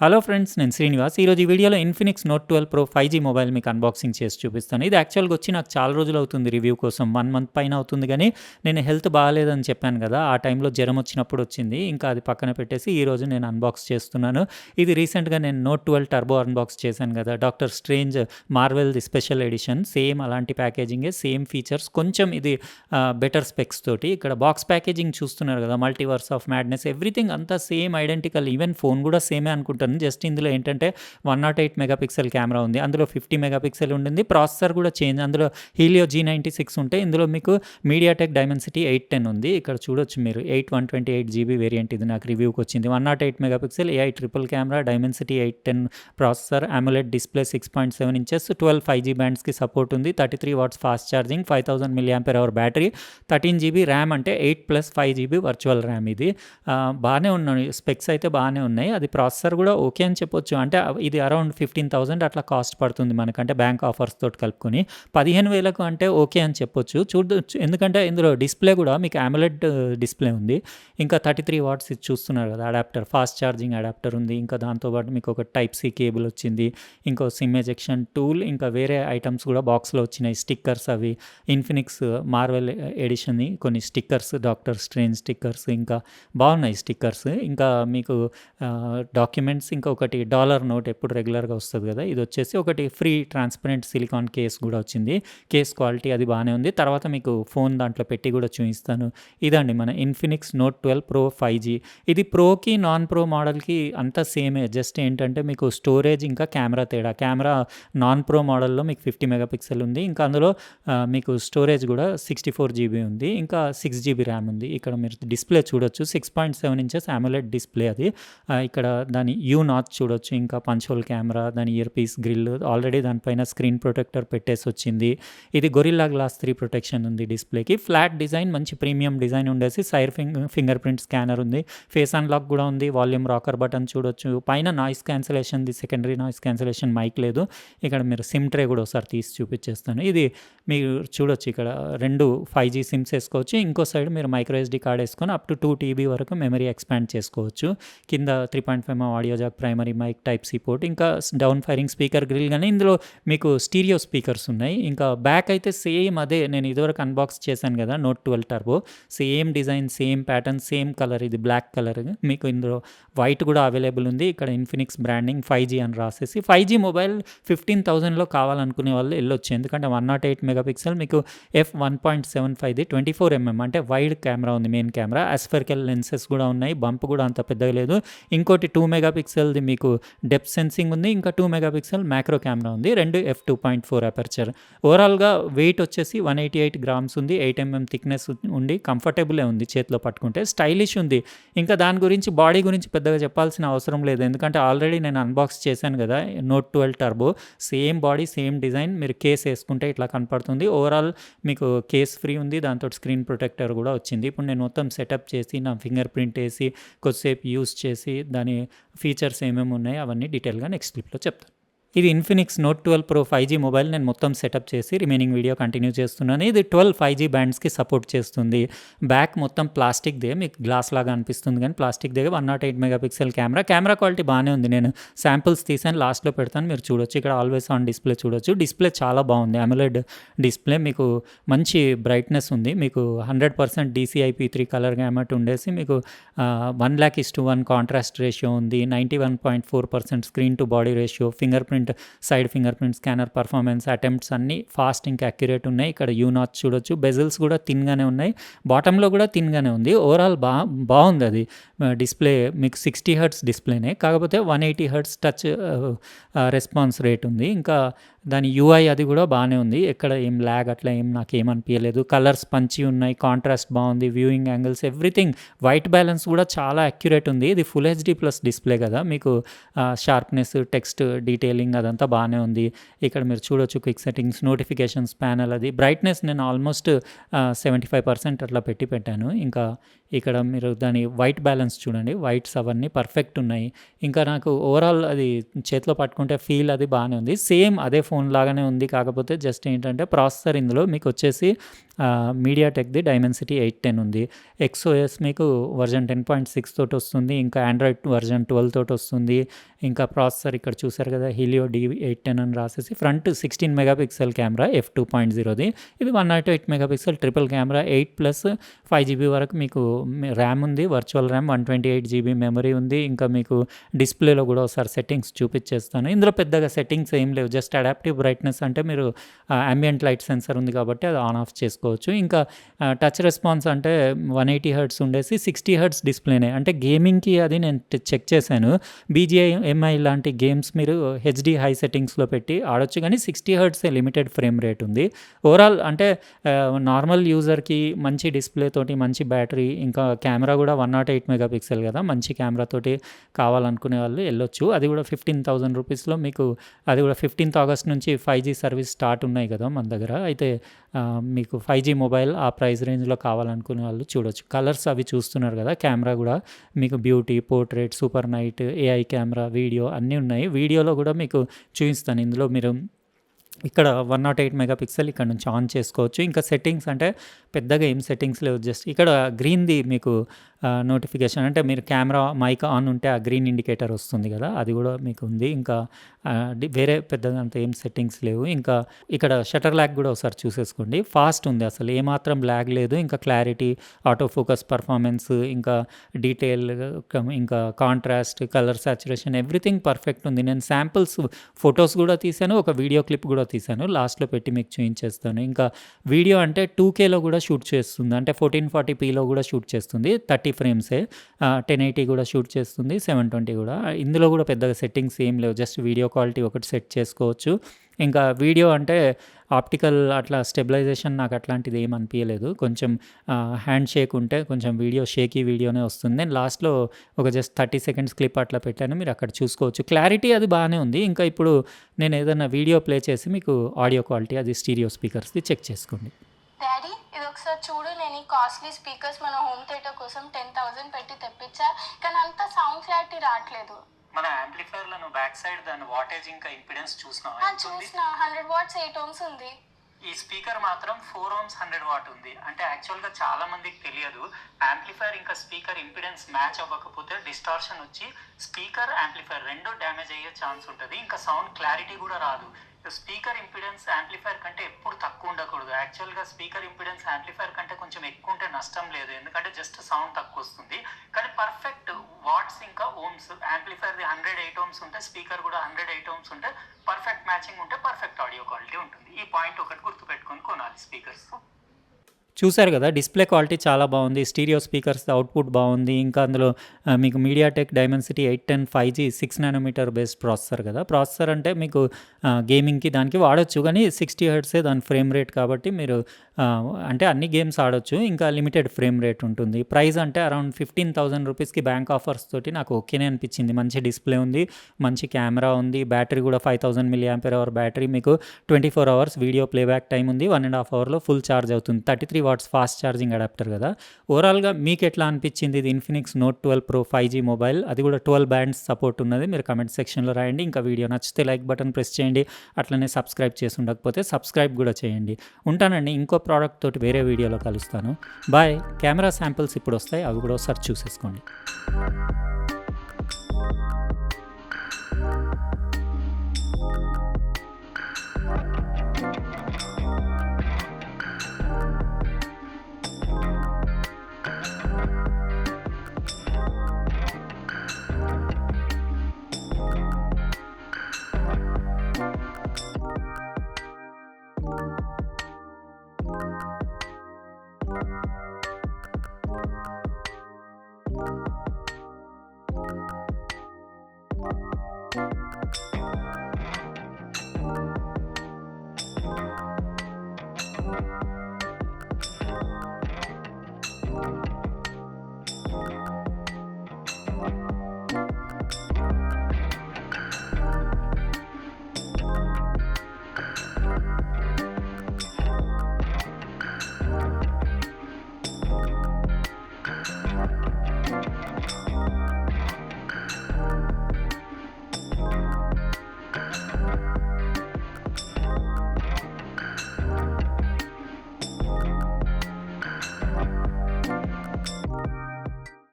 Hello friends, నేను శ్రీనివాస్. ఈరోజు ఈ వీడియోలో Infinix note 12 pro 5G mobile మీకు అన్బాక్సింగ్ చేసి చూపిస్తాను. ఇది యాక్చువల్‌గా వచ్చి నాకు చాలా రోజులు అవుతుంది రివ్యూ కోసం. 1 మంత్ పైన అవుతుంది గానీ, నేను హెల్త్ బాగాలేదని చెప్పాను కదా! ఆ టైంలో జ్వరం వచ్చినప్పుడు వచ్చింది. ఇంకా అది పక్కన పెట్టేసి ఈరోజు నేను అన్బాక్స్ చేస్తున్నాను. ఇది రీసెంట్‌గా నేను నోట్ 12 టర్బో అన్బాక్స్ చేశాను కదా! డాక్టర్ స్ట్రేంజ్ మార్వెల్‌ది స్పెషల్ ఎడిషన్. సేమ్ అలాంటి ప్యాకేజింగే, సేమ్ ఫీచర్స్. కొంచెం ఇది బెటర్ స్పెక్స్ తోటి. ఇక్కడ బాక్స్ ప్యాకేజింగ్ చూస్తున్నారు కదా! మల్టీవర్స్ ఆఫ్ మ్యాడ్‌నెస్ ఎవ్రీథింగ్ అంతా సేమ్ ఐడెంటికల్. ఈవెన్ ఫోన్ కూడా సేమే అనుకుంటాను. జస్ట్ ఇందులో ఏంటంటే 108 మెగాపిక్సెల్ కెమెరా ఉంది. అందులో 50 మెగాపిక్సెల్ ఉండింది. ప్రాసెసర్ కూడా చేంజ్. అందులో హీలియో G96 ఉంటే ఇందులో మీకు మీడియాటెక్ డైమెన్సిటీ 810 ఉంది. ఇక్కడ చూడొచ్చు మీరు 128 జీబీ వేరియంట్. ఇది నాకు రివ్యూకి వచ్చింది. 108 megapixel AI triple camera, dimensity 810 processor, AMOLED display, 6.7 inches, 12 5G బ్యాండ్స్కి సపోర్ట్ ఉంది. 33 watts fast charging, 5000 mAh battery, 13 GB RAM, అంటే 8+5 GB వర్చువల్ ర్యామ్. ఇది బాగానే ఉన్నాయి. స్పెక్స్ అయితే బాగానే ఉన్నాయి. అది ప్రాసెసర్ కూడా ఓకే అని చెప్పొచ్చు. అంటే ఇది అరౌండ్ 15,000 అట్లా కాస్ట్ పడుతుంది మనకంటే బ్యాంక్ ఆఫర్స్ తోటి కలుపుకొని. 15,000కు అంటే ఓకే అని చెప్పొచ్చు. చూడొచ్చు, ఎందుకంటే ఇందులో డిస్ప్లే కూడా మీకు AMOLED డిస్ప్లే ఉంది. ఇంకా 33 వాట్స్ ఇది చూస్తున్నారు కదా అడాప్టర్, ఫాస్ట్ ఛార్జింగ్ అడాప్టర్ ఉంది. ఇంకా దాంతోపాటు మీకు ఒక టైప్ సి కేబుల్ వచ్చింది. ఇంకో సిమ్ ఎజెక్షన్ టూల్, ఇంకా వేరే ఐటమ్స్ కూడా బాక్స్లో వచ్చినాయి. స్టిక్కర్స్, అవి ఇన్ఫినిక్స్ మార్వెల్ ఎడిషన్ని కొన్ని స్టిక్కర్స్, డాక్టర్ స్ట్రేంజ్ స్టిక్కర్స్, ఇంకా బాగున్నాయి స్టిక్కర్స్. ఇంకా మీకు డాక్యుమెంట్స్, ఇంకా ఒకటి డాలర్ నోట్ ఎప్పుడు రెగ్యులర్గా వస్తుంది కదా, ఇది వచ్చేసి ఒకటి ఫ్రీ ట్రాన్స్పరెంట్ సిలికాన్ కేస్ కూడా వచ్చింది. కేస్ క్వాలిటీ అది బాగానే ఉంది. తర్వాత మీకు ఫోన్ దాంట్లో పెట్టి కూడా చూపిస్తాను. ఇదండి మన ఇన్ఫినిక్స్ నోట్ 12 ప్రో 5G. ఇది ప్రోకి నాన్ ప్రో మోడల్కి అంతా సేమే. జస్ట్ ఏంటంటే మీకు స్టోరేజ్ ఇంకా కెమెరా తేడా. కెమెరా నాన్ ప్రో మోడల్లో మీకు 50 మెగాపిక్సెల్ ఉంది. ఇంకా అందులో మీకు స్టోరేజ్ కూడా 64 GB ఉంది. ఇంకా 6 GB ర్యామ్ ఉంది. ఇక్కడ మీరు డిస్ప్లే చూడొచ్చు, 6.7 ఇంచెస్ AMOLED డిస్ప్లే. అది ఇక్కడ దాని నాచ్ చూడొచ్చు. ఇంకా పంచ్ హోల్ కెమెరా, దాని ఇయర్ పీస్ గ్రిల్, ఆల్రెడీ దానిపైన స్క్రీన్ ప్రొటెక్టర్ పెట్టేసి వచ్చింది. ఇది గొరిల్లా గ్లాస్ 3 ప్రొటెక్షన్ ఉంది డిస్ప్లేకి. ఫ్లాట్ డిజైన్, మంచి ప్రీమియం డిజైన్ ఉండేసి సైడ్ ఫింగర్ ప్రింట్ స్కానర్ ఉంది. ఫేస్ అన్లాక్ కూడా ఉంది. వాల్యూమ్ రాకర్ బటన్ చూడొచ్చు. పైన నాయిస్ క్యాన్సిలేషన్ది సెకండరీ నాయిస్ క్యాన్సిలేషన్ మైక్ లేదు. ఇక్కడ మీరు సిమ్ ట్రే కూడా ఒకసారి తీసి చూపించేస్తాను. ఇది మీరు చూడొచ్చు, ఇక్కడ 2 5G సిమ్స్ వేసుకోవచ్చు. ఇంకో సైడ్ మీరు మైక్రో SD కార్డ్ వేసుకొని అప్ టు 2 TB వరకు మెమరీ ఎక్స్పాండ్ చేసుకోవచ్చు. కింద 3.5 audio jack, primary mic, type C port, ఇంకా డౌన్ ఫైరింగ్ స్పీకర్ గ్రిల్. కానీ ఇందులో మీకు స్టీరియో స్పీకర్స్ ఉన్నాయి. ఇంకా బ్యాక్ అయితే సేమ్ అదే నేను ఇదివరకు అన్బాక్స్ చేశాను కదా note 12 turbo, same design, same pattern, same colour. ఇది బ్లాక్ కలర్. మీకు ఇందులో వైట్ కూడా అవైలబుల్ ఉంది. ఇక్కడ ఇన్ఫినిక్స్ బ్రాండింగ్ 5G అని రాసేసి. 5G మొబైల్ 15,000లో కావాలనుకునే వాళ్ళు వెళ్ళొచ్చు. ఎందుకంటే 108 మెగాపిక్సెల్ మీకు f1.75ది 24mm అంటే వైడ్ కెమెరా ఉంది. మెయిన్ కెమెరా, అస్ఫెరికల్ లెన్సెస్ కూడా ఉన్నాయి. బంప్ కూడా అంత పెద్దగా లేదు. ఇంకోటి 2 మెగాపిక్సెల్ది మీకు డెప్త్ సెన్సింగ్ ఉంది. ఇంకా 2 మెగాపిక్సెల్ మ్యాక్రో కెమెరా ఉంది. రెండు f2.4 అపర్చర్. ఓవరాల్గా వెయిట్ వచ్చేసి 188 గ్రామ్స్ ఉంది. 8mm థిక్నెస్ ఉండి కంఫర్టబులే ఉంది చేతిలో పట్టుకుంటే. స్టైలిష్ ఉంది. ఇంకా దాని గురించి, బాడీ గురించి పెద్దగా చెప్పాల్సిన అవసరం లేదు. ఎందుకంటే ఆల్రెడీ నేను అన్బాక్స్ చేశాను కదా note 12 turbo. Same body, same design. మీరు కేస్ వేసుకుంటే ఇట్లా కనపడుతుంది. ఓవరాల్ మీకు కేస్ ఫ్రీ ఉంది. దాంతో స్క్రీన్ ప్రొటెక్టర్ కూడా వచ్చింది. ఇప్పుడు నేను మొత్తం సెటప్ చేసి, నా ఫింగర్ ప్రింట్ వేసి, కొద్దిసేపు యూస్ చేసి, దాని ఫీచర్స్ ఏమేమి ఉన్నాయో అవన్నీ డీటెయిల్గా నెక్స్ట్ క్లిప్లో చెప్తాను. ఇది Infinix note 12 pro 5G mobile. నేను మొత్తం సెటప్ చేసి రిమైనింగ్ వీడియో కంటిన్యూ చేస్తున్నాను. ఇది 12 5G బ్యాండ్స్కి సపోర్ట్ చేస్తుంది. బ్యాక్ మొత్తం ప్లాస్టిక్దే, మీకు గ్లాస్ లాగా అనిపిస్తుంది కానీ ప్లాస్టిక్ దగ్గర 108 మెగాపిక్సెల్ కెమెరా క్వాలిటీ బాగానే ఉంది. నేను శాంపుల్స్ తీసాను, లాస్ట్లో పెడతాను, మీరు చూడొచ్చు. ఇక్కడ ఆల్వేస్ ఆన్ డిస్ప్లే చూడొచ్చు. డిస్ప్లే చాలా బాగుంది. AMOLED డిస్ప్లే, మీకు మంచి బ్రైట్నెస్ ఉంది. మీకు 100% DCI-P3 కలర్ గ్యామట్ ఉండేసి మీకు 1:1 కాంట్రాస్ట్ రేషియో ఉంది. 91.4% screen to body ratio. Side fingerprint scanner performance, attempts అన్నీ ఫాస్ట్ ఇంకా అక్యురేట్ ఉన్నాయి. ఇక్కడ నాచ్ చూడొచ్చు. బెజిల్స్ కూడా థిన్గానే ఉన్నాయి. బాటంలో కూడా థిన్గానే ఉంది. ఓవరాల్ బాగుంది. అది డిస్ప్లే మీకు 60 Hz డిస్ప్లేనే, కాకపోతే 180 Hz టచ్ రెస్పాన్స్ రేట్ ఉంది. ఇంకా దాని UI అది కూడా బాగానే ఉంది. ఎక్కడ ఏం ల్యాగ్ అట్లా నాకేమనిపించలేదు. కలర్స్ పంచి ఉన్నాయి. కాంట్రాస్ట్ బాగుంది. Viewing angles, everything. White balance కూడా చాలా అక్యురేట్ ఉంది. ఇది ఫుల్ HD ప్లస్ డిస్ప్లే కదా, మీకు షార్ప్నెస్, టెక్స్ట్ డీటెయిలింగ్ అదంతా బాగానే ఉంది. ఇక్కడ మీరు చూడొచ్చు క్విక్ సెట్టింగ్స్, నోటిఫికేషన్స్ ప్యానల్. అది బ్రైట్నెస్ నేను ఆల్మోస్ట్ 75% అట్లా పెట్టాను. ఇంకా ఇక్కడ మీరు దాని వైట్ బ్యాలెన్స్ చూడండి. వైట్స్ అవన్నీ పర్ఫెక్ట్ ఉన్నాయి. ఇంకా నాకు ఓవరాల్ అది చేతిలో పట్టుకుంటే ఫీల్ అది బాగానే ఉంది. సేమ్ అదే ఫోన్ లాగానే ఉంది. కాకపోతే జస్ట్ ఏంటంటే ప్రాసెసర్ ఇందులో మీకు వచ్చేసి మీడియాటెక్ది డైమెన్సిటీ 810 ఉంది. ఎక్స్ఓఎస్ మీకు వర్జన్ 10.6 తోటి వస్తుంది. ఇంకా ఆండ్రాయిడ్ వర్జన్ 12 తోటి వస్తుంది. ఇంకా ప్రాసెసర్ ఇక్కడ చూసారు కదా, హీలియో D810 అని రాసేసి ఫ్రంట్ 16 మెగాపిక్సెల్ కెమెరా f2.0ది. ఇది 108 మెగాపిక్సెల్ ట్రిపుల్ కెమెరా 8+ 5GB వరకు మీకు ర్యామ్ ఉంది. వర్చువల్ ర్యామ్ 128GB మెమరీ ఉంది. ఇంకా మీకు డిస్ప్లేలో కూడా ఒకసారి సెట్టింగ్స్ చూపించేస్తాను. ఇందులో పెద్దగా సెట్టింగ్స్ ఏం లేవు. జస్ట్ అడాప్టివ్ బ్రైట్నెస్ అంటే మీరు అంబియంట్ లైట్ సెన్సర్ ఉంది కాబట్టి అది ఆన్ ఆఫ్ చేసుకోవచ్చు. ఇంకా టచ్ రెస్పాన్స్ అంటే 180 హెర్ట్జ్ ఉండేసి 60 హెర్ట్జ్ డిస్ప్లేనే. అంటే గేమింగ్కి అది నేను చెక్ చేశాను. BGMI లాంటి గేమ్స్ మీరు హెచ్డి హై సెట్టింగ్స్లో పెట్టి ఆడొచ్చు, కానీ 60 హెర్ట్జే లిమిటెడ్ ఫ్రేమ్ రేట్ ఉంది. ఓవరాల్ అంటే నార్మల్ యూజర్కి మంచి డిస్ప్లే తోటి, మంచి బ్యాటరీ, ఇంకా కెమెరా కూడా 108 మెగాపిక్సెల్ కదా, మంచి కెమెరా తోటి కావాలనుకునే వాళ్ళు వెళ్ళొచ్చు. అది కూడా 15,000 రూపీస్లో మీకు. అది కూడా 15th ఆగస్ట్ నుంచి 5G సర్వీస్ స్టార్ట్ ఉన్నాయి కదా మన దగ్గర. అయితే మీకు 5G మొబైల్ ఆ ప్రైస్ రేంజ్లో కావాలనుకునే వాళ్ళు చూడొచ్చు. కలర్స్ అవి చూస్తున్నారు కదా, కెమెరా కూడా మీకు beauty, portrait, super night, AI camera, video అన్నీ ఉన్నాయి. వీడియోలో కూడా మీకు చూపిస్తాను. ఇందులో మీరు ఇక్కడ 108 మెగాపిక్సెల్ ఇక్కడ నుంచి ఆన్ చేసుకోవచ్చు. ఇంకా సెట్టింగ్స్ అంటే పెద్దగా ఏం సెట్టింగ్స్ లేవు. జస్ట్ ఇక్కడ గ్రీన్ది మీకు నోటిఫికేషన్ అంటే మీరు కెమెరా మైక్ ఆన్ ఉంటే ఆ గ్రీన్ ఇండికేటర్ వస్తుంది కదా, అది కూడా మీకు ఉంది. ఇంకా వేరే పెద్దగా అంత ఏం సెట్టింగ్స్ లేవు. ఇంకా ఇక్కడ షటర్ ల్యాగ్ కూడా ఒకసారి చూసేసుకోండి. ఫాస్ట్ ఉంది, అసలు ఏమాత్రం ల్యాగ్ లేదు. ఇంకా క్లారిటీ, ఆటో ఫోకస్, పర్ఫార్మెన్స్, ఇంకా డీటెయిల్, ఇంకా contrast, colour saturation, everything perfect ఉంది. నేను శాంపిల్స్ ఫొటోస్ కూడా తీశాను, ఒక వీడియో క్లిప్ కూడా తీశాను. లాస్ట్లో పెట్టి మీకు చూపించేస్తాను. ఇంకా వీడియో అంటే 2Kలో కూడా షూట్ చేస్తుంది. అంటే 1440pలో కూడా షూట్ చేస్తుంది. 30 ఫ్రేమ్సే. 1080 కూడా షూట్ చేస్తుంది, 720 కూడా. ఇందులో కూడా పెద్దగా సెట్టింగ్స్ ఏం లేవు. జస్ట్ వీడియో క్వాలిటీ ఒకటి సెట్ చేసుకోవచ్చు. ఇంకా వీడియో అంటే ఆప్టికల్ అట్లా స్టెబిలైజేషన్ నాకు అట్లాంటిది ఏం అనిపించలేదు. కొంచెం హ్యాండ్ షేక్ ఉంటే కొంచెం వీడియో షేకీ వీడియోనే వస్తుంది. నేను లాస్ట్లో ఒక జస్ట్ 30 సెకండ్స్ క్లిప్ అట్లా పెట్టాను, మీరు అక్కడ చూసుకోవచ్చు. క్లారిటీ అది బాగానే ఉంది. ఇంకా ఇప్పుడు నేను ఏదైనా వీడియో ప్లే చేసి మీకు ఆడియో క్వాలిటీ అది స్టీరియో స్పీకర్స్ది చెక్ చేసుకోండి. డాడీ ఇది ఒకసారి చూడు, నేను ఈ కాస్ట్లీ స్పీకర్స్ మన హోమ్ థియేటర్ కోసం 10,000 పెట్టి తెప్పించా, కానీ అంత సౌండ్ క్లారిటీ రావట్లేదు. మన యాంప్లిఫైర్లను బ్యాక్ సైడ్ దాని వాటేజ్ ఇంకా ఇంపిడెన్స్ చూసిన 100 వాట్స్ 8 ohms ఉంది. ఈ స్పీకర్ మాత్రం 4 ohms 100 watt ఉంది. అంటే యాక్చువల్గా చాలా మందికి తెలియదు, యాంప్లిఫైర్ ఇంకా స్పీకర్ ఇంపిడెన్స్ మ్యాచ్ అవ్వకపోతే డిస్టార్షన్ వచ్చి స్పీకర్ యాంప్లిఫైర్ రెండు డ్యామేజ్ అయ్యే ఛాన్స్ ఉంటుంది. ఇంకా సౌండ్ క్లారిటీ కూడా రాదు. స్పీకర్ ఇంపిడెన్స్ యాంప్లిఫైర్ కంటే ఎప్పుడు తక్కువ ఉండకూడదు. యాక్చువల్గా స్పీకర్ ఇంపిడెన్స్ యాంప్లిఫైర్ కంటే కొంచెం ఎక్కువ ఉంటే నష్టం లేదు, ఎందుకంటే జస్ట్ సౌండ్ తక్కువ వస్తుంది. కానీ పర్ఫెక్ట్ వాట్స్ ఇంకా ఓమ్స్, యాంప్లిఫైర్ది 108 ohms ఉంటే స్పీకర్ కూడా 108 ohms ఉంటే పర్ఫెక్ట్ మ్యాచింగ్ ఉంటే పర్ఫెక్ట్ ఆడియో క్వాలిటీ ఉంటుంది. ఈ పాయింట్ ఒకటి గుర్తుపెట్టుకొని కొనాలి స్పీకర్స్. చూశారు కదా, డిస్ప్లే క్వాలిటీ చాలా బాగుంది. స్టీరియో స్పీకర్స్ అవుట్పుట్ బాగుంది. ఇంకా అందులో మీకు MediaTek Dimensity 810 5G 6 nm based processor కదా. ప్రాసెసర్ అంటే మీకు గేమింగ్కి దానికి వాడచ్చు, కానీ 60 హెర్ట్జే దాని ఫ్రేమ్ రేట్ కాబట్టి మీరు అంటే అన్ని గేమ్స్ ఆడొచ్చు. ఇంకా లిమిటెడ్ ఫ్రేమ్ రేట్ ఉంటుంది. ప్రైస్ అంటే అరౌండ్ 15,000 రూపీస్కి బ్యాంక్ ఆఫర్స్ తోటి నాకు ఓకేనే అనిపించింది. మంచి డిస్ప్లే ఉంది, మంచి కెమెరా ఉంది, బ్యాటరీ కూడా 5000 mAh బ్యాటరీ, మీకు 24 hours వీడియో ప్లేబ్యాక్ టైం ఉంది. 1.5 hourలో ఫుల్ ఛార్జ్ అవుతుంది. 33 watts ఫాస్ట్ ఛార్జింగ్ అడాప్టర్ కదా. ఓవరాల్గా మీకు ఎట్లా అనిపించింది ఇది Infinix note 12 Pro 5G mobile? అది కూడా 12 bands సపోర్ట్ ఉన్నది. మీరు కమెంట్ సెక్షన్లో రాయండి. ఇంకా వీడియో నచ్చితే లైక్ బటన్ ప్రెస్ చేయండి. అట్లనే సబ్స్క్రైబ్ చేసి ఉండకపోతే సబ్స్క్రైబ్ కూడా చేయండి. ఉంటానండి, ఇంకో ప్రోడక్ట్ తోటి వేరే వీడియోలో కలుస్తాను. బాయ్. కెమెరా శాంపిల్స్ ఇప్పుడు వస్తాయి, అవి కూడా ఒకసారి చూసేసుకోండి.